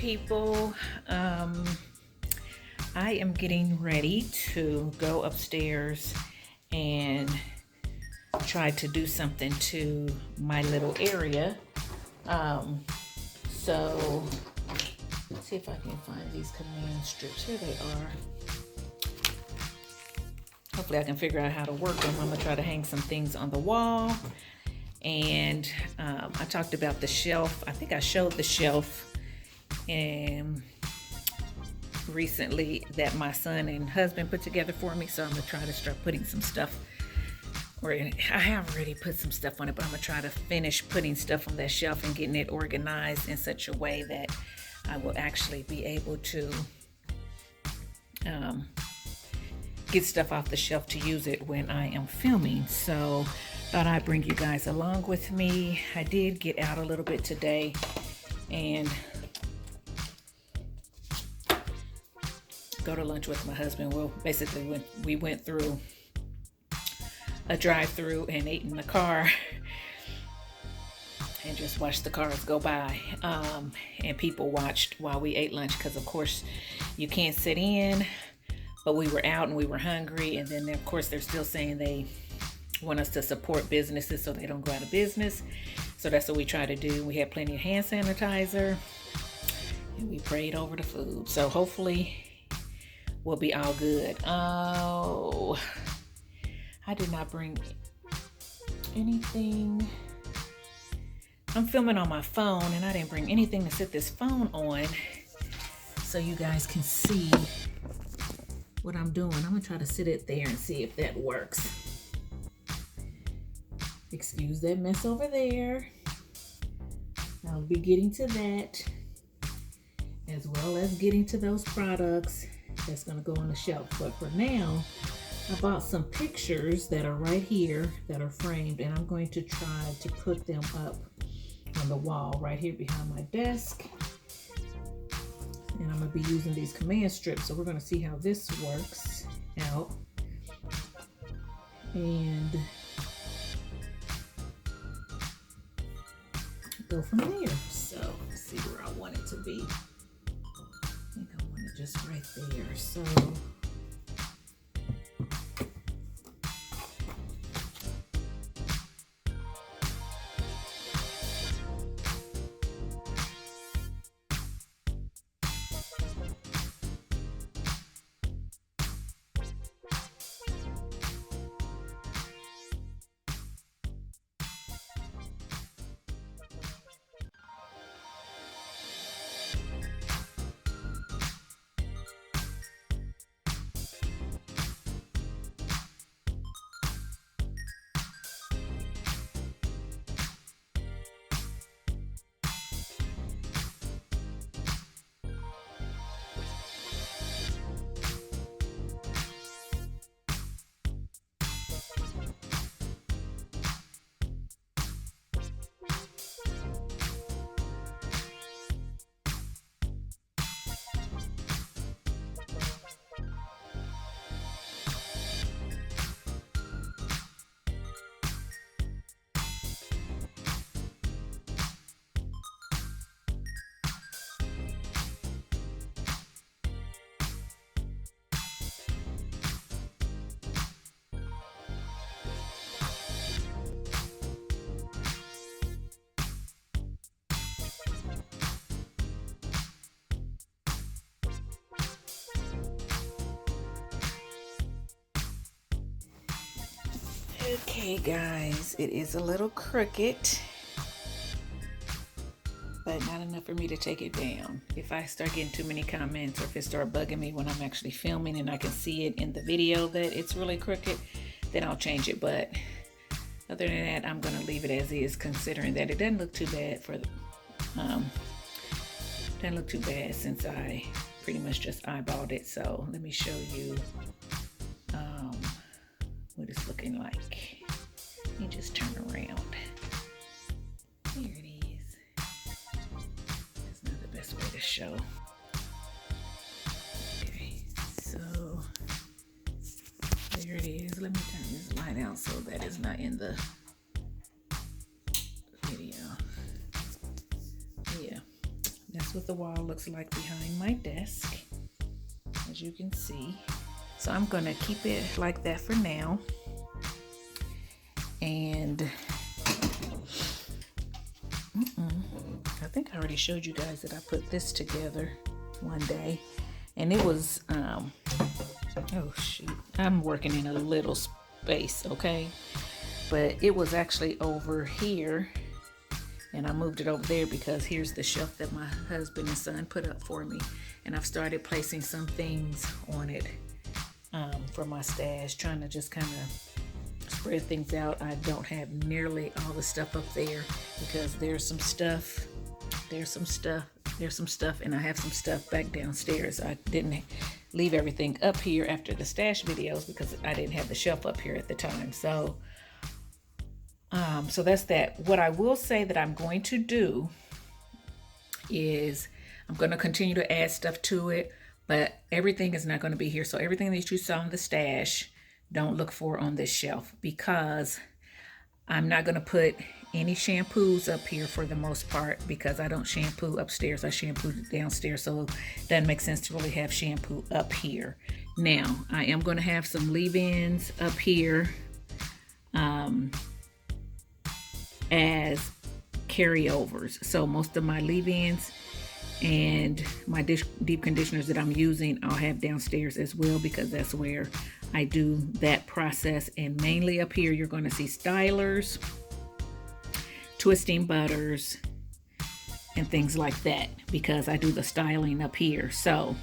people. I am getting ready to go upstairs and try to do something to my little area. So let's see if I can find these command strips. Here they are. Hopefully I can figure out how to work them. I'm gonna try to hang some things on the wall. And I talked about the shelf. I think I showed the shelf recently that my son and husband put together for me. So I'm gonna try to start putting some stuff, or I have already put some stuff on it, but I'm gonna try to finish putting stuff on that shelf and getting it organized in such a way that I will actually be able to get stuff off the shelf to use it when I am filming. So thought I'd bring you guys along with me. I did get out a little bit today and go to lunch with my husband. Well, basically we went through a drive-through and ate in the car and just watched the cars go by. And people watched while we ate lunch because of course you can't sit in, but we were out and we were hungry. And then of course they're still saying they want us to support businesses so they don't go out of business. So that's what we try to do. We had plenty of hand sanitizer and we prayed over the food. So hopefully we'll be all good. Oh, I did not bring anything. I'm filming on my phone and I didn't bring anything to set this phone on so you guys can see what I'm doing. I'm gonna try to sit it there and see if that works. Excuse that mess over there. I'll be getting to that, as well as getting to those products that's gonna go on the shelf. But for now, I bought some pictures that are right here that are framed, and I'm going to try to put them up on the wall right here behind my desk. And I'm gonna be using these command strips, so we're gonna see how this works out. And go from there. So let's see where I want it to be. I think I want it just right there. So okay guys, it is a little crooked, but not enough for me to take it down. If I start getting too many comments, or if it start bugging me when I'm actually filming and I can see it in the video that it's really crooked, then I'll change it. But other than that, I'm gonna leave it as is, considering that it doesn't look too bad for the doesn't look too bad since I pretty much just eyeballed it. So let me show you what it's looking like. Let me just turn around. Here it is. That's not the best way to show. Okay, so there it is. Let me turn this light out so that it's not in the video. Yeah, that's what the wall looks like behind my desk, as you can see. So I'm gonna keep it like that for now. And I think I already showed you guys that I put this together one day, and it was oh shoot, I'm working in a little space, okay, but it was actually over here, and I moved it over there because here's the shelf that my husband and son put up for me, and I've started placing some things on it for my stash, trying to just kind of spread things out. I don't have nearly all the stuff up there because there's some stuff, and I have some stuff back downstairs. I didn't leave everything up here after the stash videos because I didn't have the shelf up here at the time. So so that's that. What I will say that I'm going to do is I'm going to continue to add stuff to it, but everything is not going to be here. So everything that you saw in the stash, don't look for on this shelf, because I'm not going to put any shampoos up here for the most part, because I don't shampoo upstairs. I shampoo downstairs, so it doesn't make sense to really have shampoo up here. Now, I am going to have some leave-ins up here as carryovers. So most of my leave-ins and my deep conditioners that I'm using, I'll have downstairs as well, because that's where I do that process. And mainly up here, you're going to see stylers, twisting butters, and things like that, because I do the styling up here. So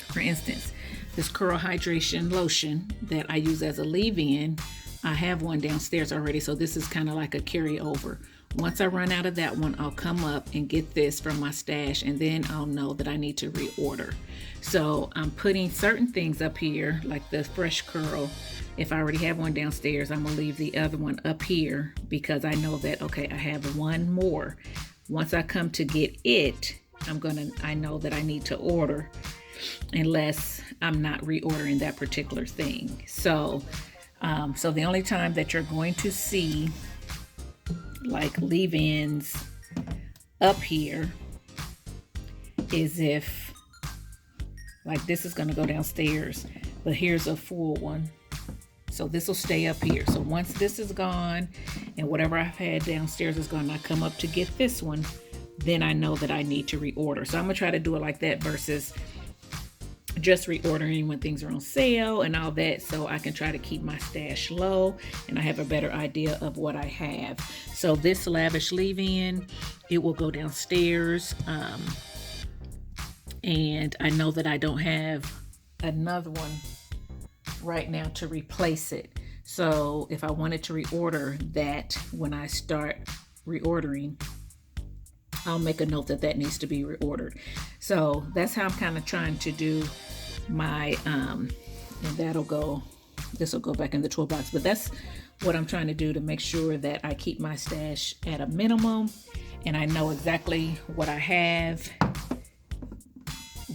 for instance, this Curl Hydration Lotion that I use as a leave-in, I have one downstairs already, so this is kind of like a carryover. Once I run out of that one, I'll come up and get this from my stash, and then I'll know that I need to reorder. So I'm putting certain things up here, like the Fresh Curl. If I already have one downstairs, I'm gonna leave the other one up here, because I know that, okay, I have one more. Once I come to get it, I know that I need to order, unless I'm not reordering that particular thing. So so the only time that you're going to see like leave-ins up here is if, like, this is going to go downstairs, but here's a full one, so this will stay up here. So once this is gone and whatever I've had downstairs is gone, I come up to get this one, then I know that I need to reorder. So I'm gonna try to do it like that versus just reordering when things are on sale and all that, so I can try to keep my stash low and I have a better idea of what I have. So this Lavish leave-in, it will go downstairs, and I know that I don't have another one right now to replace it. So if I wanted to reorder that, when I start reordering, I'll make a note that that needs to be reordered. So that's how I'm kind of trying to do my, and this will go back in the toolbox, but that's what I'm trying to do to make sure that I keep my stash at a minimum and I know exactly what I have,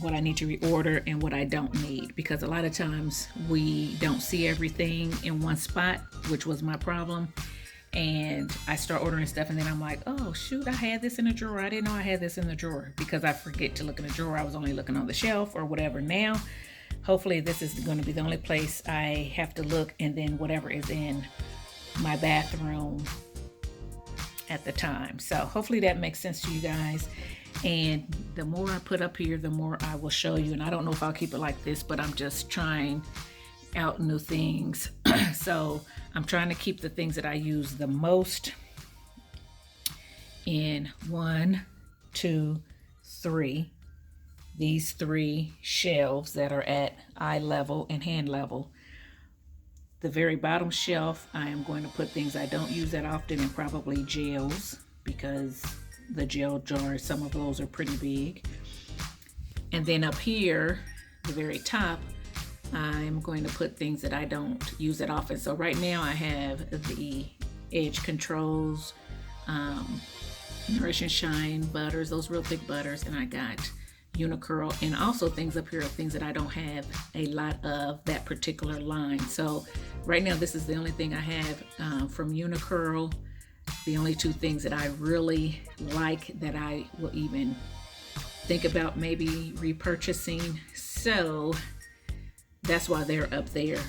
what I need to reorder, and what I don't need, because a lot of times we don't see everything in one spot, which was my problem. And I start ordering stuff and then I'm like, oh shoot, I had this in a drawer. I didn't know I had this in the drawer, because I forget to look in the drawer. I was only looking on the shelf or whatever. Now, hopefully this is going to be the only place I have to look, and then whatever is in my bathroom at the time. So hopefully that makes sense to you guys. And the more I put up here, the more I will show you. And I don't know if I'll keep it like this, but I'm just trying out new things. So I'm trying to keep the things that I use the most in 1, 2, 3. These 3 shelves that are at eye level and hand level. The very bottom shelf, I am going to put things I don't use that often, and probably gels, because the gel jars, some of those are pretty big. And then up here, the very top, I'm going to put things that I don't use that often. So right now I have the Edge Controls, Nourish and Shine butters, those real thick butters, and I got Unicurl, and also things up here are things that I don't have a lot of that particular line. So right now this is the only thing I have from Unicurl, the only 2 things that I really like that I will even think about maybe repurchasing. So that's why they're up there.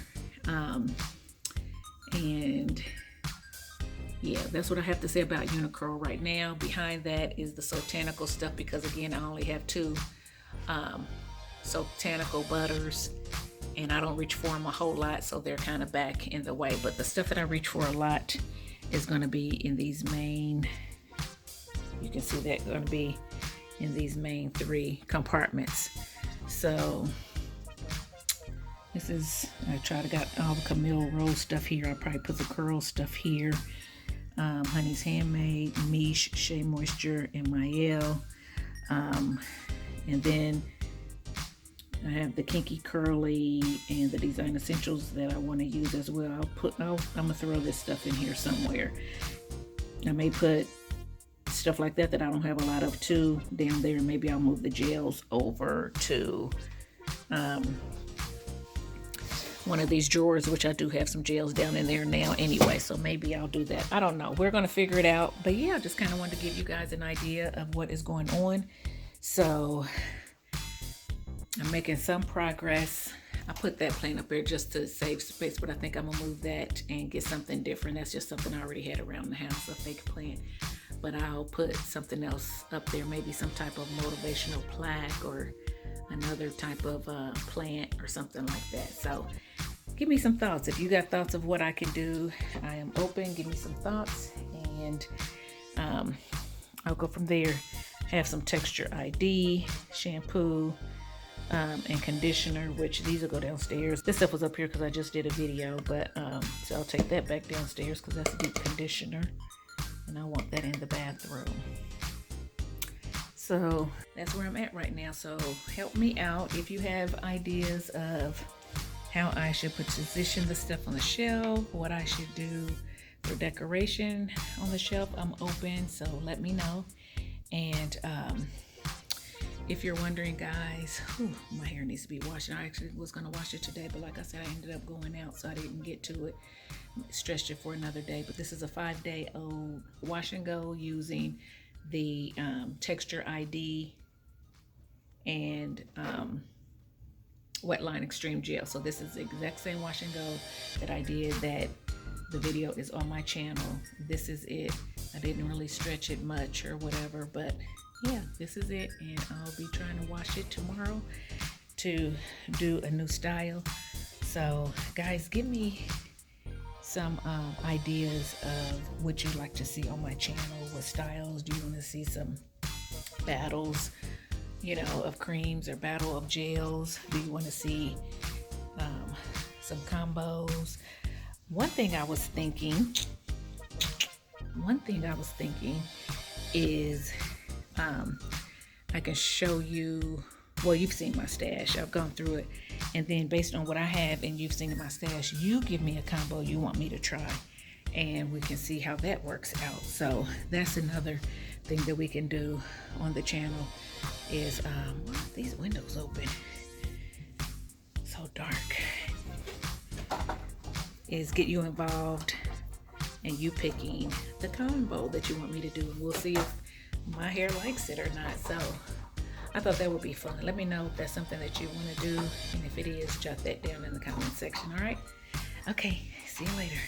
And yeah, that's what I have to say about Unicurl right now. Behind that is the Sotanical stuff, because again, I only have 2 Sotanical butters, and I don't reach for them a whole lot, so they're kind of back in the way. But the stuff that I reach for a lot is going to be in these main, you can see that going to be in these main 3 compartments. So this is, I try to got all the Camille Rose stuff here. I probably put the curl stuff here. Honey's Handmade, Miche, Shea Moisture, and Mael. And then I have the Kinky Curly and the Design Essentials that I want to use as well. I'm gonna throw this stuff in here somewhere. I may put stuff like that I don't have a lot of too down there. Maybe I'll move the gels over to one of these drawers, which I do have some gels down in there now anyway, so maybe I'll do that. I don't know. We're going to figure it out. But yeah, I just kind of wanted to give you guys an idea of what is going on. So I'm making some progress. I put that plant up there just to save space, but I think I'm going to move that and get something different. That's just something I already had around the house, a fake plant. But I'll put something else up there, maybe some type of motivational plaque or another type of plant or something like that. So give me some thoughts. If you got thoughts of what I can do, I am open. Give me some thoughts, and I'll go from there. Have some Texture ID, shampoo, and conditioner, which these will go downstairs. This stuff was up here because I just did a video, but so I'll take that back downstairs because that's a deep conditioner, and I want that in the bathroom. So that's where I'm at right now. So help me out if you have ideas of how I should position the stuff on the shelf, what I should do for decoration on the shelf. I'm open, so let me know. And if you're wondering, guys, my hair needs to be washed. I actually was going to wash it today, but like I said, I ended up going out, so I didn't get to it. Stretched it for another day. But this is a 5-day-old wash and go using the Texture ID and Wetline Extreme Gel. So this is the exact same wash and go that I did. That the video is on my channel. This is it. I didn't really stretch it much or whatever, but yeah, this is it. And I'll be trying to wash it tomorrow to do a new style. So guys, give me some ideas of what you'd like to see on my channel. What styles do you want to see? Some battles, of creams, or battle of gels? Do you want to see some combos? One thing I was thinking is I can show you, well, you've seen my stash. I've gone through it. And then based on what I have and you've seen in my stash, you give me a combo you want me to try, and we can see how that works out. So that's another thing that we can do on the channel is, why are these windows open? So dark. Is get you involved and you picking the combo that you want me to do. And we'll see if my hair likes it or not. So I thought that would be fun. Let me know if that's something that you want to do. And if it is, jot that down in the comment section. All right? Okay. See you later.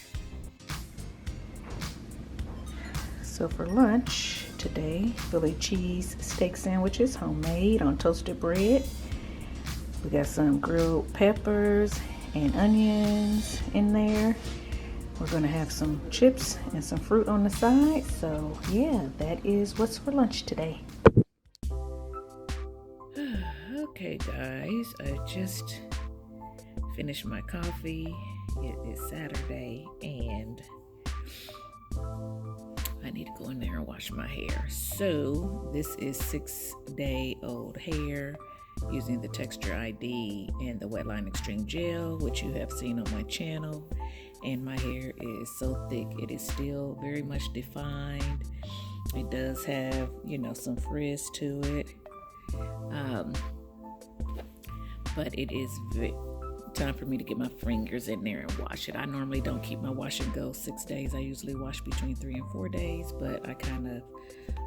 So for lunch today, Philly cheese steak sandwiches, homemade on toasted bread. We got some grilled peppers and onions in there. We're gonna have some chips and some fruit on the side. So yeah, that is what's for lunch today. Okay guys, I just finished my coffee. It is Saturday and I need to go in there and wash my hair. So this is 6-day-old hair using the Texture ID and the Wetline Extreme Gel, which you have seen on my channel. And my hair is so thick, it is still very much defined. It does have, some frizz to it. But it is time for me to get my fingers in there and wash it. I normally don't keep my wash and go 6 days. I usually wash between 3 and 4 days, but I kind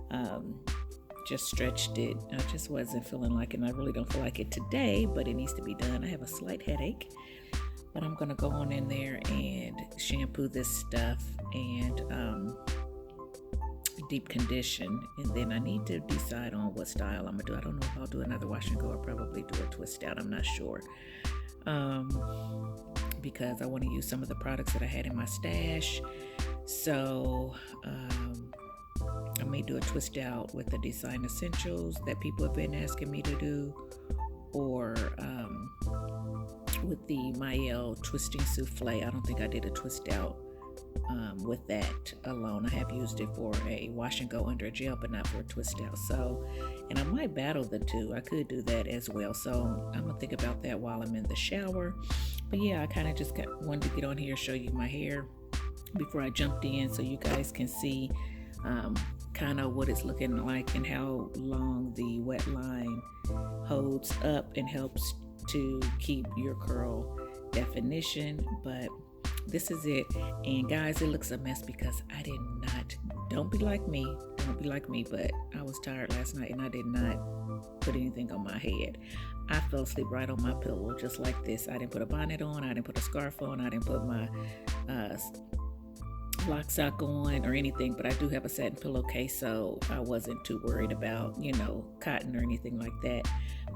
of just stretched it. I just wasn't feeling like it, and I really don't feel like it today, but it needs to be done. I have a slight headache, but I'm gonna go on in there and shampoo this stuff and deep condition, and then I need to decide on what style I'm gonna do. I don't know if I'll do another wash and go or probably do a twist out. I'm not sure, because I want to use some of the products that I had in my stash. So I may do a twist out with the Design Essentials that people have been asking me to do, or with the Mael Twisting Souffle. I don't think I did a twist out with that alone. I have used it for a wash and go under a gel, but not for a twist out. So, and I might battle the two. I could do that as well. So I'm gonna think about that while I'm in the shower. But yeah, I kind of just wanted to get on here, show you my hair before I jumped in, so you guys can see kind of what it's looking like and how long the wet line holds up and helps to keep your curl definition. But this is it, and guys, it looks a mess because I did not, don't be like me, but I was tired last night and I did not put anything on my head. I fell asleep right on my pillow just like this. I didn't put a bonnet on, I didn't put a scarf on, I didn't put my lock sock on or anything, but I do have a satin pillowcase, so I wasn't too worried about, cotton or anything like that.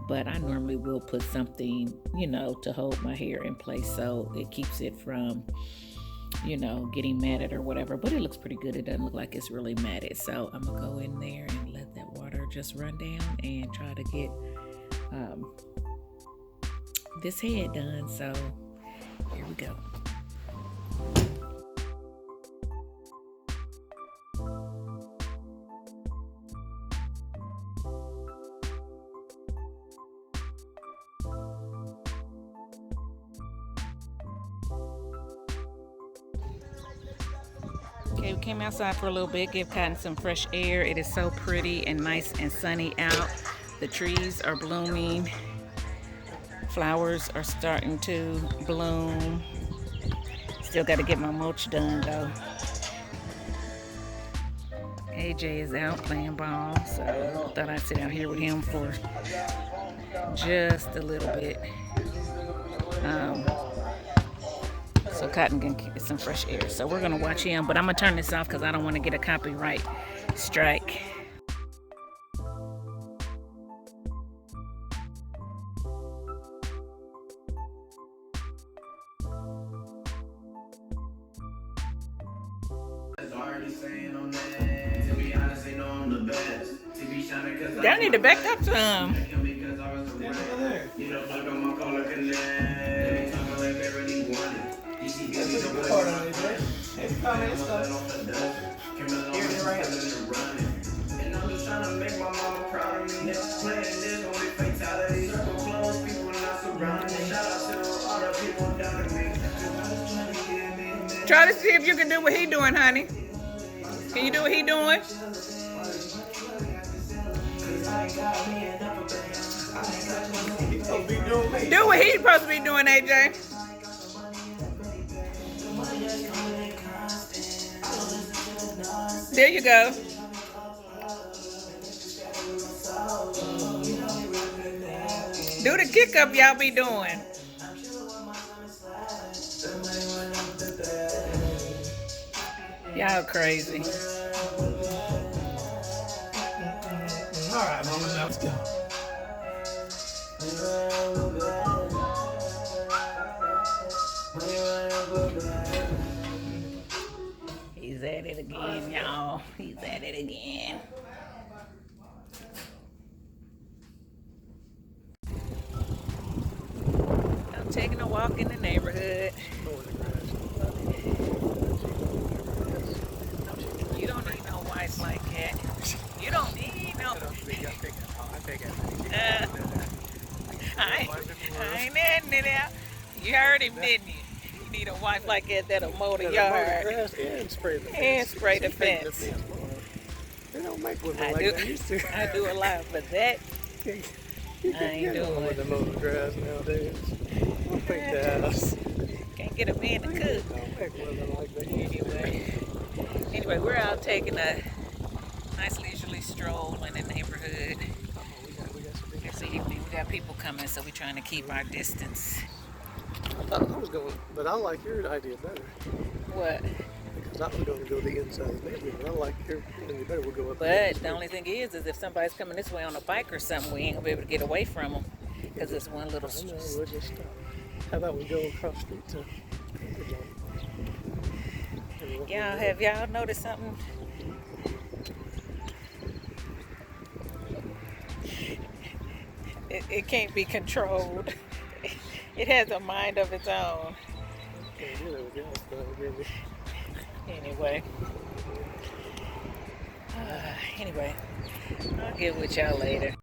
But I normally will put something, to hold my hair in place so it keeps it from, getting matted or whatever. But it looks pretty good. It doesn't look like it's really matted. So I'm gonna go in there and let that water just run down and try to get this head done. So here we go. Okay, we came outside for a little bit, give Cotton some fresh air. It is so pretty and nice and sunny out. The trees are blooming. Flowers are starting to bloom. Still got to get my mulch done though. AJ is out playing ball, so I thought I'd sit out here with him for just a little bit. So Cotton can get some fresh air. So we're gonna watch him, but I'm gonna turn this off because I don't want to get a copyright strike. Y'all need to back up some. Try to see if you can do what he doing, honey. Can you do what he doing? Do what he's supposed to be doing, AJ. There you go. Do the kick up y'all be doing. Y'all crazy. All right, mama, now let's go. He's at it again, y'all. He's at it again. I'm taking a walk in the neighborhood. You don't need no wife like that. You don't need no. I ain't adding it out. You heard him, didn't you? You need a wife like that that'll mow the yard And spray the fence. and spray the fence. They don't make women like that used to. I do a lot, but that You I ain't doing with the motor grass nowadays. Don't make the house. can't get a man to cook. Don't make women like that. Anyway, we're out taking a nice leisurely stroll in the neighborhood. We got some big. It's evening. We got people coming, so we're trying to keep our distance. I thought I was going, but I like your idea better. What? Because I was going to go the inside of the neighborhood, but I like your idea better. We'll go up. But the only thing is if somebody's coming this way on a bike or something, we ain't gonna be able to get away from them because it's one little. I know, we'll just stop. How about we go across the street to Y'all, have y'all noticed something? It can't be controlled. It has a mind of its own. Anyway. Anyway, I'll get with y'all later.